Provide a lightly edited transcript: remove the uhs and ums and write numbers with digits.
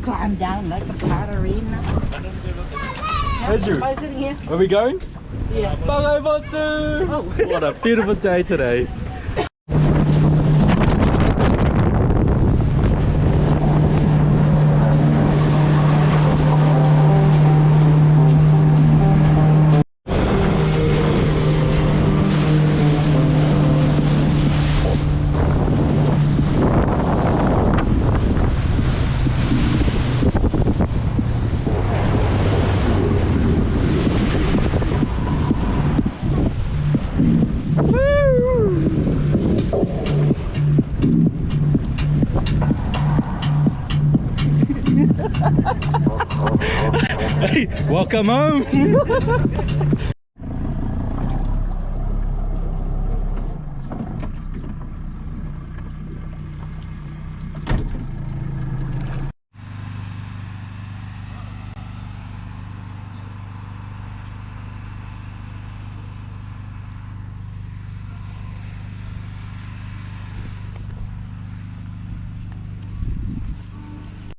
climb down like a ballerina. Andrew, By sitting here? are we going? Yeah. Pangaimotu! Oh. What a beautiful day today. Hey, welcome home!